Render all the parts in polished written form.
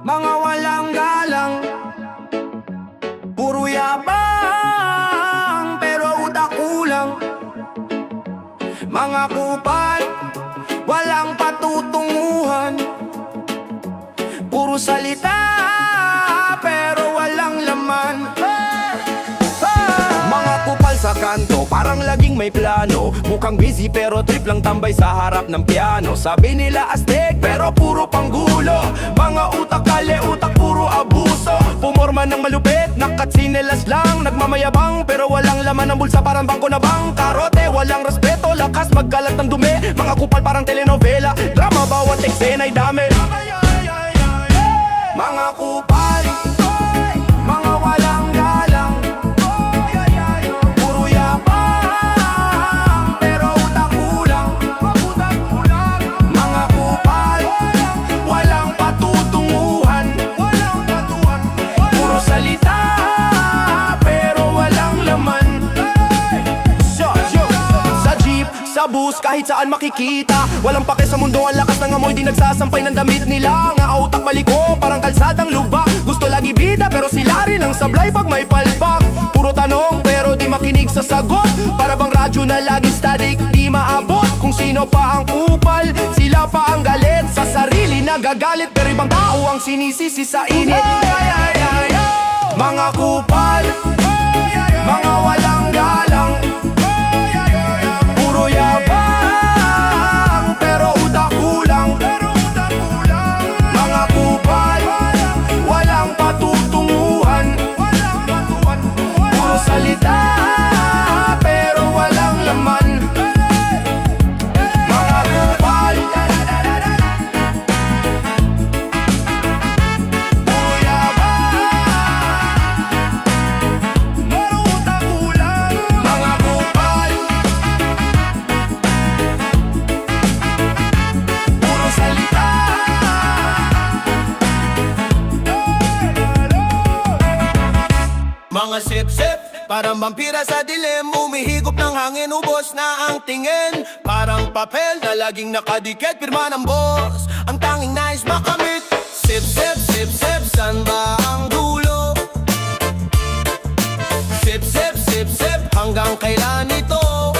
mga walang galang, puro yabang pero utak kulang. Mga kupal, walang patutunguhan, puro salita pero walang laman. Mga kupal sa kanto, parang laging may plano. Mukhang busy pero trip lang tambay sa harap ng piano. Sabi nila astig pero puro panggulo. Mga utak kale, utak puro abuso. Pumorma ng malupit, nakatsinelas lang. Nagmamayabang pero walang laman ng bulsa, parang bangko na bangkarote. Walang respeto, lakas magkalat ng dumi. Mga kupal parang telenovela, drama bawat eksena'y dami. Mga kupal, mga walang galang, puro yabang pero utak kulang. Mga kupal, walang patutunguhan, puro salita pero walang laman. Sa jeep, sa bus, kahit saan makikita, walang pake sa mundo, ang lakas ng amoy, di nagsasampay ng damit nila. Nga utak maliko, parang kalsadang lubak. Gusto lagi bida pero sila rin ang sablay pag may palpak. Puro tanong pero di makinig sa sagot, para bang radyo na lagi static, di maabot. Kung sino pa ang kupal, sila pa ang galit. Sa sarili nagagalit pero ibang tao ang sinisisi sa init. Mga kupal, mga walang galang, puro yabang pero utak kulang. Mga kupal, walang patutunguhan, puro salita pero walang laman. Mga kupal, puro yabang pero utak kulang. Mga kupal, puro salita. Mga sip-sip, parang vampira sa dilim. Umihigop ng hangin, ubos na ang tingin. Parang papel na laging nakadikit, pirma ng boss, ang tanging nais makamit. Sip-sip, sip-sip, saan ba ang dulo? Sip-sip, sip-sip, hanggang kailan ito?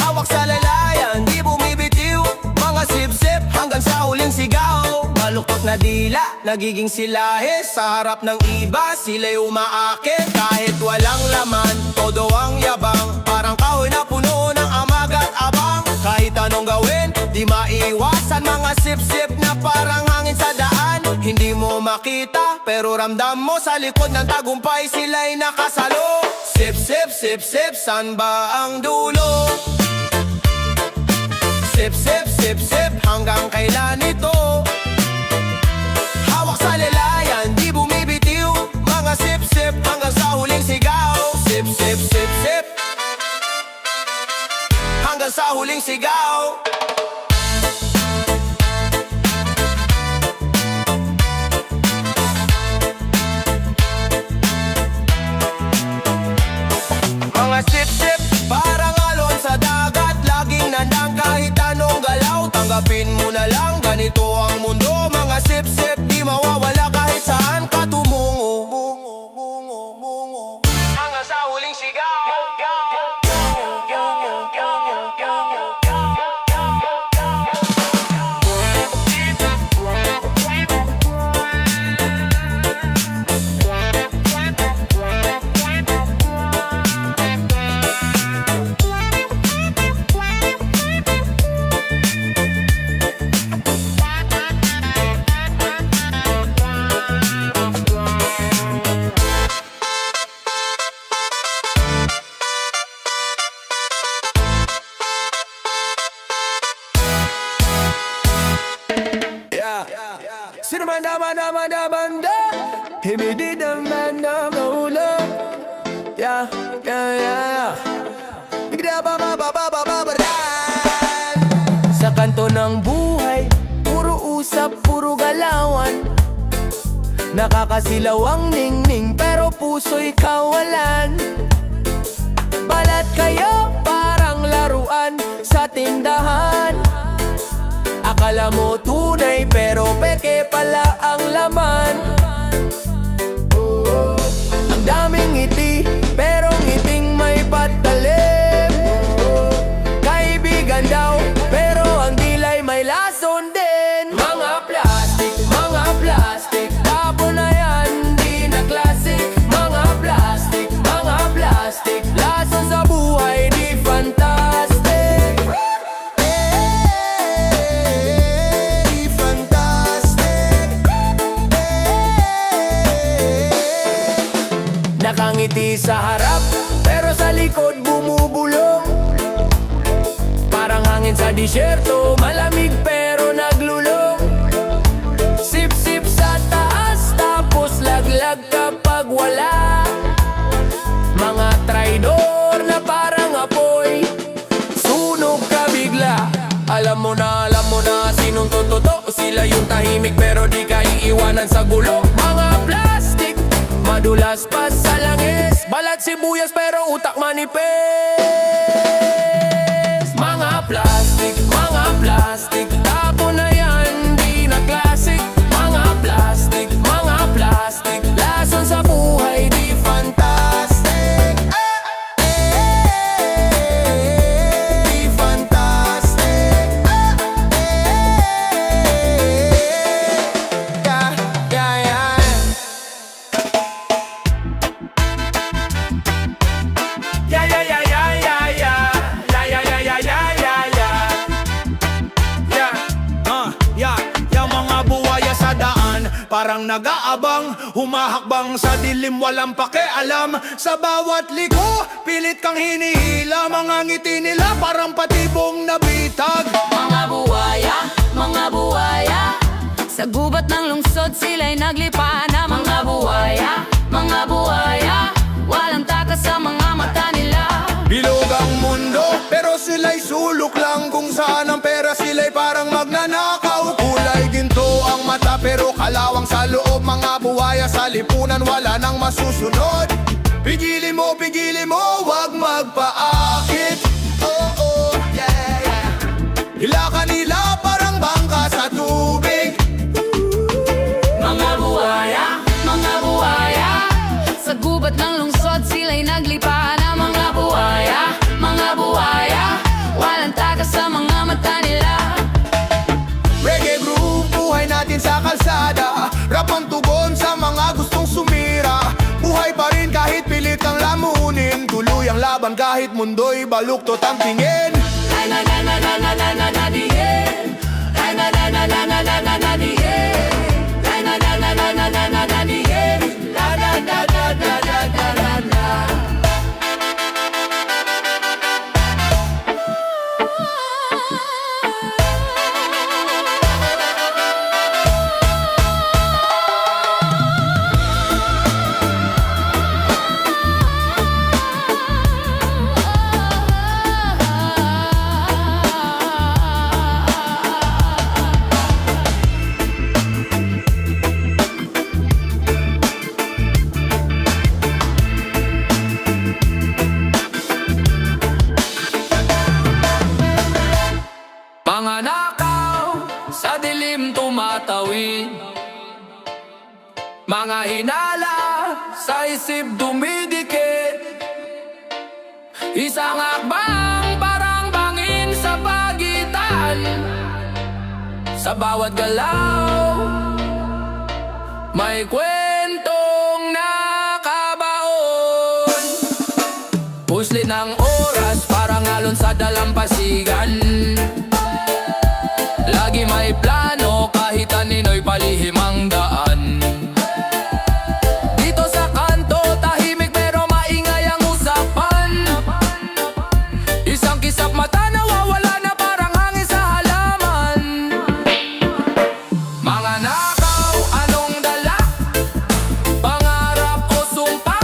Hawak sa lalayan, di bumibitiw. Mga sip-sip, hanggang sa huling sigaw. Maluktot na dila, nagiging silahis. Sa harap ng iba, sila'y umaakit. Kahit walang laman, todo ang yabang. Parang kahoy na puno ng amag at abang. Kahit anong gawin, di maiwasan. Mga sip-sip na parang hangin sa daan. Hindi mo makita, pero ramdam mo sa likod ng tagumpay, sila'y nakasalo. Sip-sip, sip-sip, saan ba ang dulo? Sip-sip, sip-sip, hanggang kailan ito? Hawak sa lalayan, di bumibitiw. Mga sip-sip, hanggang sa huling sigaw. Sip-sip, sip-sip, hanggang sa huling sigaw. Mga sip-sip, parang alon sa dagat, laging nandang kahit anong galaw. Tanggapin mo na lang, ganito ang mundo. Mga sip-sip, di mawawala kahit saan ka tumungo. Hanggang sa huling sigaw. Sino man da himidi da man da maulo. Yeah, yeah, yeah. Bigla ba ba ba ba ba ba ba dan. Sa kanto ng buhay, puro usap, puro galawan. Nakakasilaw ang ningning pero puso'y kawalan. Balat kayo parang laruan sa tindahan. Akala mo tunay pero ngiti sa harap, pero sa likod bumubulong. Parang hangin sa disyerto, malamig pero naglulong. Sip-sip sa taas, tapos laglag kapag wala. Mga traidor na parang apoy, sunog ka bigla. Alam mo na sinong totoo. Sila yung tahimik pero di ka iiwanan sa gulo. Mga plastic, madulas pa sa langis. Balat sibuyas pero utak manipis. Mga plastic, tapo na yan, di na classic. Mga plastic, lason sa buhay, di fantastic. Di fantastic. Yeah. Yung mga buhaya sa daan, parang nag-aabang, humahakbang sa dilim, walang pakialam. Sa bawat liko, pilit kang hinihila. Mga ngiti nila parang patibong nabitag. Mga buhaya sa gubat ng lungsod sila'y naglipana. Mga buhaya, walang takas sa mga mata nila. Bilog ang mundo, pero sila'y sulok lang. Kung saan ang pera sila'y parang magnanakaw. Kulay ginto ang mata pero kalawang sa loob. Mga buhaya sa lipunan, wala nang masusunod. Pigili mo, wag magpaakit. Oh, yeah. Hila kanila parang bangka sa tubig. Mga buhaya sa gubat ng lungsod sila'y naglipana. Mga buhaya, walang takas sa mga mata nila. Reggae groove, buhay natin sa kalsada. Rap ang tugon sa mga gustong sumira. Buhay pa rin kahit pilit ang lamunin. Tuloy ang laban kahit mundo'y baluktot ang tingin. Mga nakaw sa dilim tumatawid. Mga hinala sa isip dumidikit. Isang akbang parang bangin sa pagitan. Sa bawat galaw may kwentong nakabaon. Puslit ng oras parang alon sa dalampasigan. Lagi may plano kahit anino'y palihim ang daan. Dito sa kanto tahimik pero maingay ang usapan. Isang kisap mata nawawala na parang hangin sa halaman. Mga nakaw, anong dala? Pangarap o sumpa?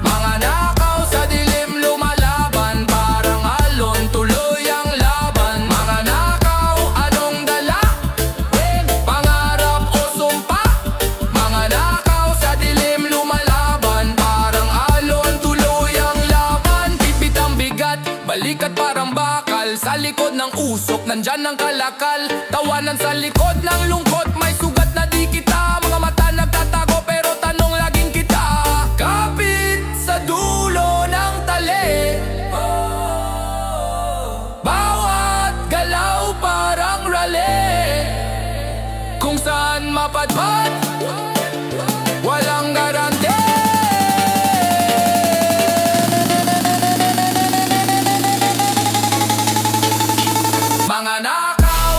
Mga nakaw sa dilim lumalaban. Parang alon tuloy ang laban. Mga nakaw, anong dala? Pangarap o sumpa? Mga nakaw sa dilim lumalaban. Parang alon tuloy ang laban. Pipit ang bigat, balikat parang bakal. Sa likod ng usok, nandyan ang kalakal. Tawanan sa likod ng lungkot, may sugat na di kita. Mga mata nagtatago pero tanong laging kita. Kapit sa dulo ng tali. Bawat galaw parang rally. Kung saan mapadpad, walang garante. Mga nakaw,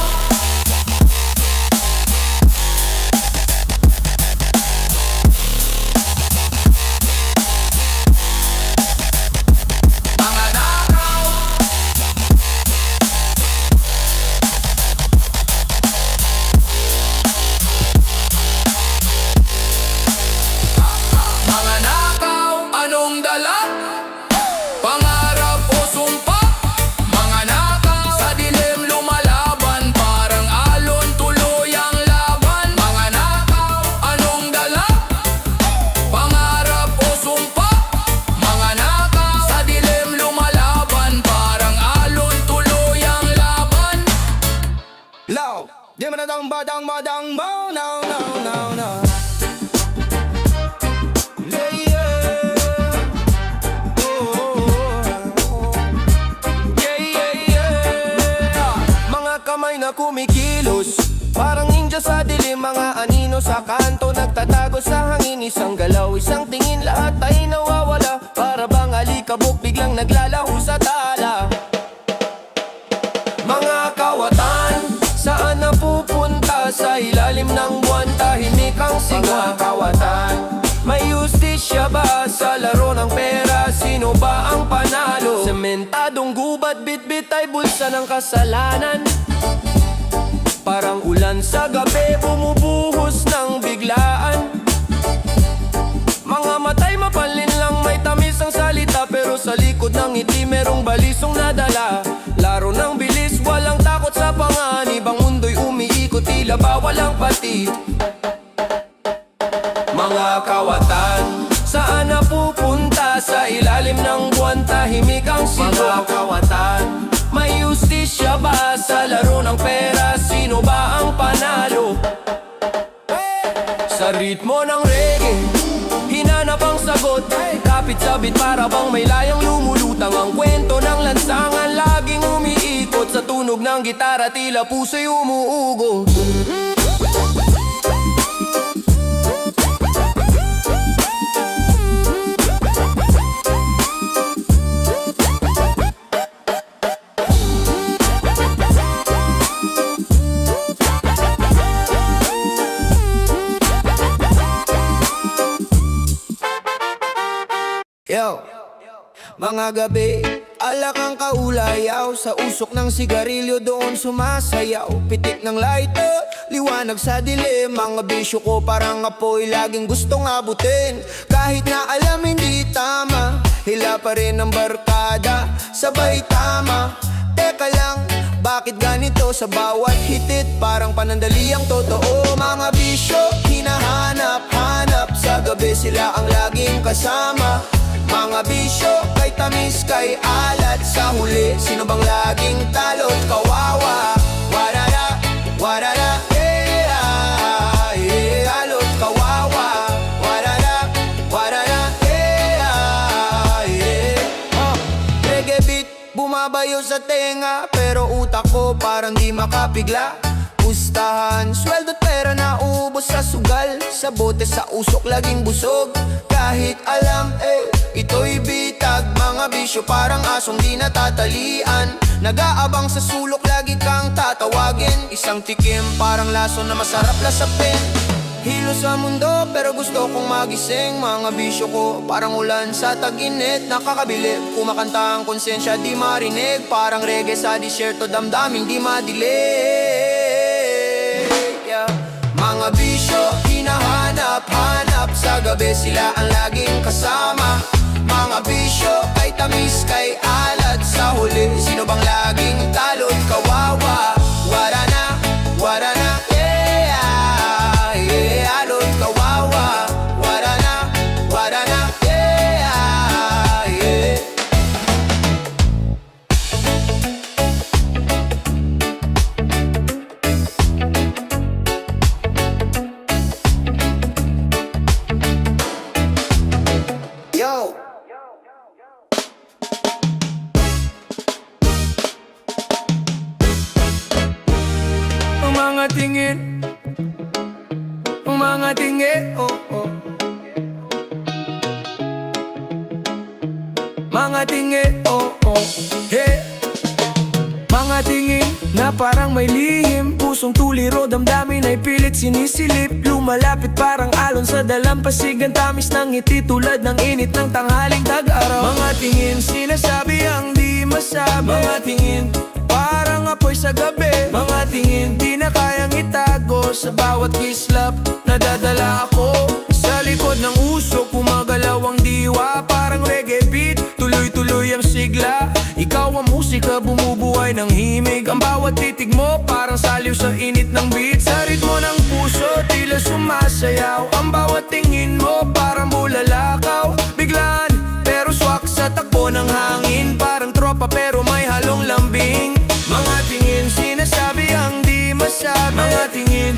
madang bow, no, no, no, no. Yeah, yeah. Oh, yeah, yeah, yeah. Mga kamay na kumikilos, parang ninja sa dilim. Mga anino sa kanto, nagtatago sa hangin. Isang galaw, isang tingin, lahat ay nawawala. Para bang alikabok, biglang naglalaho sa tala. Mga kawatan, saan napupunta? Sa ilalim ng buwan, tahimik ang sigaw. Mga kawatan, may justisya ba sa laro ng pera? Sino ba ang panalo? Sementadong gubat, bit-bit ay bulsa ng kasalanan. Parang ulan sa gabi, bumubuhos ng biglaan. Mga matay mapalin lang, may tamis ang salita. Pero sa likod ng ngiti merong balisong nadala. Laro ng bilis, walang takot sa panganib. Ang mundo'y umiikot, tila ba walang pati. Mga kawatan, saan napupunta? Sa ilalim ng buwan, tahimik ang sigaw. Mga kawatan, may justisya ba sa laro ng pera? Sino ba ang panalo? Sa ritmo ng reggae, hinanap ang sagot. Kapit sabit para bang may layang lumulutang. Ang kwento ng lansangan laging umiikot. Sa tunog ng gitara tila puso'y umuugo. Yo, mga gabi, alak ang kaulayaw. Sa usok ng sigarilyo doon sumasayaw. Pitik ng lighter, liwanag sa dilim. Mga bisyo ko parang apoy, laging gustong abutin. Kahit na alam hindi tama, hila pa rin ang barkada, sabay tama. Teka lang, bakit ganito? Sa bawat hitit, parang panandali ang totoo. Mga bisyo, hinahanap-hanap. Sa gabi sila ang laging kasama. Mga bisyo, kay tamis, kay alat. Sa huli, sino bang laging talo't kawawa? Warara, warara, yeah, yeah. Alot kawawa. Warara, warara, yeah, yeah. Reggae beat, bumabayo sa tenga. Pero utak ko parang di makapigla. Pustahan, sweldo't pera na ubos sa sugal. Sa bote, sa usok, laging busog. Kahit alam, ito'y bitag. Mga bisyo parang asong di natatalian. Nag-aabang sa sulok, lagi kang tatawagin. Isang tikim, parang laso na masarap lasapin. Hilo sa mundo, pero gusto kong magising. Mga bisyo ko, parang ulan sa tag-init. Nakakabilib, kumakanta ang konsensya, di marinig. Parang reggae sa disyerto, damdaming di madilig. Mga bisyo, hinahanap-hanap. Sa gabi sila ang laging kasama. Mga bisyo, kay tamis, kay alat. Sa huli, sino bang laging talo't kawawa? Warana, warana, yeah, yeah. Alot kawawa. Warana, warana, yeah, yeah. Yo! Mga tingin, mga tingin, oh, oh. Mga tingin, oh, oh, hey. Mga tingin na parang may lihim. Pusong tuliro, damdamin ay pilit sinisilip. Lumalapit parang alon sa dalampasigan. Tamis ng ngiti tulad ng init ng tanghaling tag-araw. Mga tingin, sinasabi ang di masabi. Mga tingin, parang apoy sa gabi. Mga tingin, di na kayang itago. Sa bawat kislap, nadadala ako. Sa likod ng usok, gumagalaw ang diwa. Parang reggae beat, tuloy-tuloy ang sigla. Ikaw ang musika, bumubuhay ng himig. Ang bawat titig mo, parang saliw sa init ng beat. Sa ritmo ng puso, tila sumasayaw. Ang bawat tingin mo, parang bulalakaw. Biglaan, pero swak sa takbo ng hangin. Parang tropa pero may halong lambing. Mga tingin, sinasabi ang di masabi. Mga tingin,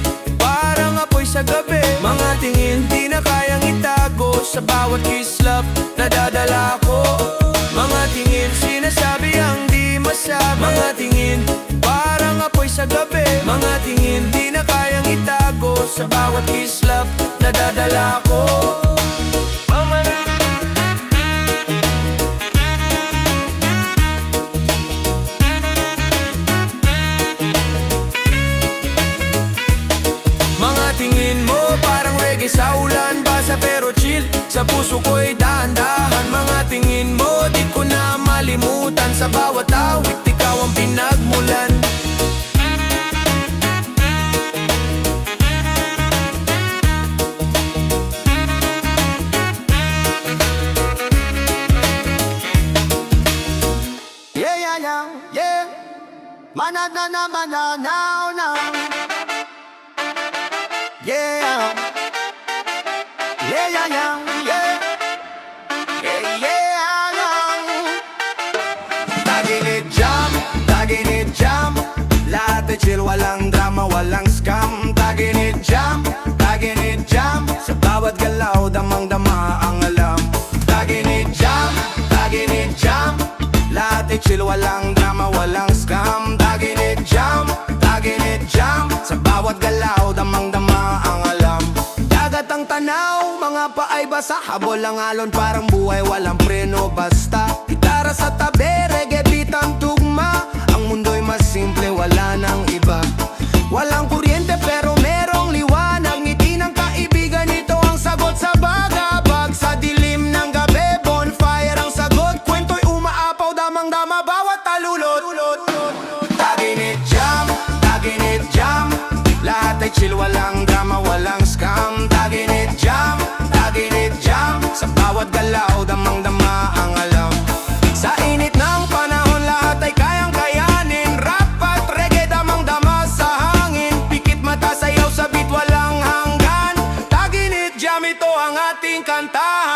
sa bawat kislap na dadala ko. Mga tingin, sinasabi ang di masabi. Mga tingin, parang apoy sa gabi. Mga tingin, di na kayang itago sa bawat kislap na dadala ko. Mga tingin mo parang reggae sa ulan. Basa pero chill, sa puso ko'y dahan-dahan. Mga tingin mo di ko na malimutan. Sa bawat awit ikaw ang pinagmulan. Yeah, yeah, yeah, yeah. Manana, manana. Yeah. Yeah, yeah, yeah, yeah. Yeah, yeah. Taginit jam. Lahat ay chill, walang drama, walang scam. Taginit jam. Sa bawat galaw, damang-dama ang alam. Taginit jam. Lahat ay chill, walang drama, walang scam. Taginit jam. Sa bawat galaw, damang-dama ang alam. Dagat ang tanaw, mga paay basa. Habol ang alon, parang buhay, walang preno basta. Gitara sa tabi, reggae beat ang tugma. Ang mundo'y mas simple, wala nang iba. Walang kuryente pero merong liwanag. Ngiti ng kaibigan, ito ang sagot sa bagabag. Sa dilim ng gabi, bonfire ang sagot. Kwento'y umaapaw, damang-dama, bawat talulot. Taginit jam. Lahat ay chill, walang drama, walang scam. Taginit jam. Sa bawat galaw, damang-dama ang alam. Sa init ng panahon, lahat ay kayang-kayanin. Rap at reggae, damang-dama sa hangin. Pikit mata, sayaw sa beat, walang hanggan. Taginit jam, ito ang ating kantahan.